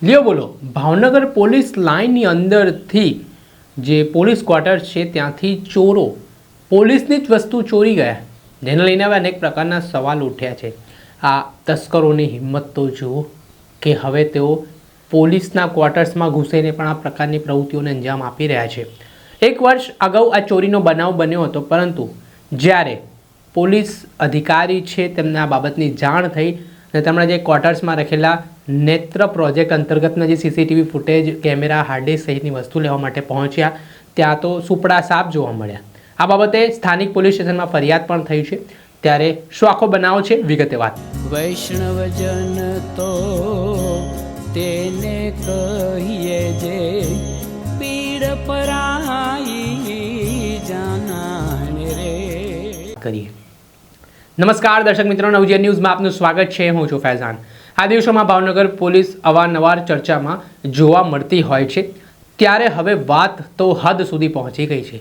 લ્યો બોલો ભાવનગર પોલીસ લાઇનની અંદરથી જે પોલીસ ક્વાર્ટર્સ છે ત્યાંથી ચોરો પોલીસની જ વસ્તુ ચોરી ગયા, જેને લઈને હવે અનેક પ્રકારના સવાલ ઉઠ્યા છે। આ તસ્કરોની હિંમત તો જુઓ કે હવે તેઓ પોલીસના ક્વાર્ટર્સમાં ઘૂસીને પણ આ પ્રકારની પ્રવૃત્તિઓને અંજામ આપી રહ્યા છે। એક વર્ષ અગાઉ આ ચોરીનો બનાવ બન્યો હતો, પરંતુ જ્યારે પોલીસ અધિકારી છે તેમને આ બાબતની જાણ થઈ અને તેમણે જે ક્વાર્ટર્સમાં રાખેલા નેત્ર પ્રોજેક્ટ અંતર્ગતના જે CCTV footage, camera, hard disk સહિતની વસ્તુ લેવા માટે પહોંચ્યા, ત્યાં તો સુપડા સાપ જોવા મળ્યા। આ બાબતે સ્થાનિક પોલીસ સ્ટેશનમાં ફરિયાદ પણ થઈ છે। ત્યારે શું આખો બનાવ છે, વિગતે વાત। વૈષ્ણવજન તો તેને કહીએ જે પીડ પરાઈ જાનાને રે કરીએ। નમસ્કાર દર્શક મિત્રો, નવજીવન ન્યૂઝમાં આપનું સ્વાગત છે। હું છું ફૈઝાન। આ દિવસોમાં ભાવનગર પોલીસ અવારનવાર ચર્ચામાં જોવા મળતી હોય છે, ત્યારે હવે વાત તો હદ સુધી પહોંચી ગઈ છે।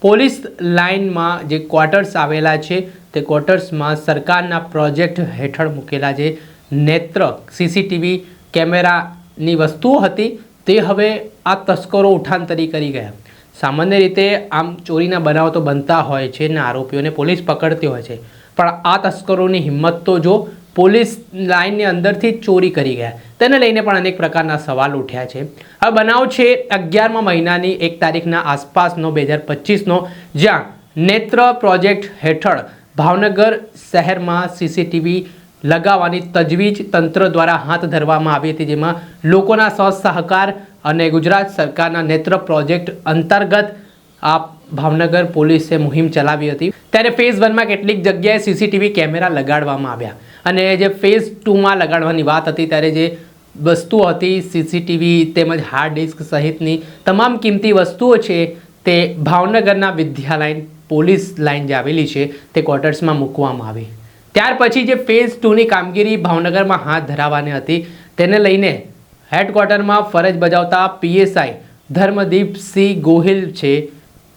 પોલીસ લાઇનમાં જે ક્વાર્ટર્સ આવેલા છે તે ક્વાર્ટર્સમાં સરકારના પ્રોજેક્ટ હેઠળ મૂકેલા જે નેત્ર સીસીટીવી કેમેરાની વસ્તુઓ હતી તે હવે આ તસ્કરો ઉઠાંતરી કરી ગયા। સામાન્ય રીતે આમ ચોરીના બનાવો તો બનતા હોય છે અને આરોપીઓને પોલીસ પકડતી હોય છે, પણ આ તસ્કરોની હિંમત તો જો પોલીસ લાઇનની અંદરથી જ ચોરી કરી ગયા, તેને લઈને પણ અનેક પ્રકારના સવાલ ઉઠ્યા છે। હવે બનાવ છે 11મા મહિનાની 1 તારીખના આસપાસનો 2025નો, જ્યાં નેત્ર પ્રોજેક્ટ હેઠળ ભાવનગર શહેરમાં સીસીટીવી લગાવવાની તજવીજ તંત્ર દ્વારા હાથ ધરવામાં આવી હતી, જેમાં લોકોના સહકાર અને ગુજરાત સરકારના નેત્ર પ્રોજેક્ટ અંતર્ગત આ ભાવનગર પોલીસે મુહિમ ચલાવી હતી। ત્યારે ફેઝ 1માં કેટલીક જગ્યાએ સીસીટીવી કેમેરા લગાડવામાં આવ્યા અને જે ફેઝ 2માં લગાડવાની વાત હતી ત્યારે જે વસ્તુઓ હતી સીસીટીવી તેમજ હાર્ડ ડિસ્ક સહિતની તમામ કિંમતી વસ્તુઓ છે તે ભાવનગરના વિદ્યાલય પોલીસ લાઇન જે આવેલી છે તે ક્વાર્ટર્સમાં મૂકવામાં આવી। ત્યાર પછી જે ફેઝ 2ની કામગીરી ભાવનગરમાં હાથ ધરાવવાની હતી, તેને લઈને હેડક્વાર્ટરમાં ફરજ બજાવતા પીએસઆઈ ધર્મદીપસિંહ ગોહિલ છે,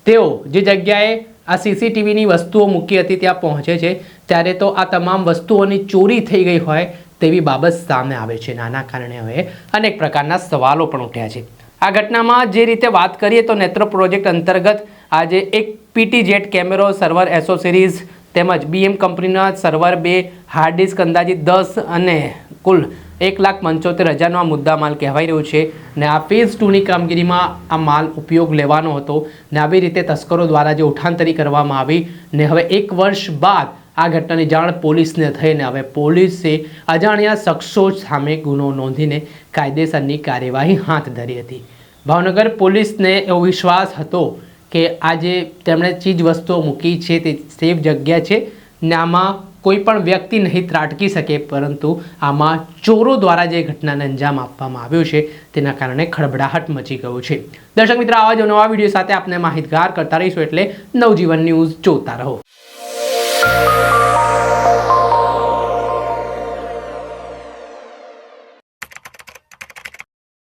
તેઓ જે જગ્યાએ આ સીસીટીવીની વસ્તુઓ મૂકી હતી ત્યાં પહોંચે છે, ત્યારે તો આ તમામ વસ્તુઓની ચોરી થઈ ગઈ હોય તેવી બાબત સામે આવે છે। આના કારણે હવે અનેક પ્રકારના સવાલો પણ ઉઠ્યા છે। આ ઘટનામાં જે રીતે વાત કરીએ તો નેત્ર પ્રોજેક્ટ અંતર્ગત આજે એક પીટી જેટ કેમેરો, સર્વર એસોસરીઝ તેમજ બીએમ કંપનીના સર્વર, 2 હાર્ડ ડિસ્ક અંદાજિત 10 અને કુલ 1,75,000નો આ મુદ્દા માલ કહેવાઈ રહ્યો છે ને આ ફેઝ 2ની કામગીરીમાં આ માલ ઉપયોગ લેવાનો હતો ને આવી રીતે તસ્કરો દ્વારા જે ઉઠાંતરી કરવામાં આવી ને હવે 1 વર્ષ બાદ આ ઘટનાની જાણ પોલીસને થઈને હવે પોલીસે અજાણ્યા શખ્સો સામે ગુનો નોંધીને કાયદેસરની કાર્યવાહી હાથ ધરી હતી। ભાવનગર પોલીસને એવો વિશ્વાસ હતો કે આ જે તેમણે ચીજ વસ્તુઓ મૂકી છે તે સેફ જગ્યા છે ને આમાં કોઈ પણ વ્યક્તિ નહીં ત્રાટકી શકે, પરંતુ આમાં ચોરો દ્વારા જે ઘટનાને અંજામ આપવામાં આવ્યો છે તેના કારણે ખળભળાહટ મચી ગયો છે। દર્શક મિત્રો, આવા જ નવા વિડીયો સાથે આપને માહિતગાર કરતા રહીશું, એટલે નવજીવન ન્યૂઝ જોતા રહો।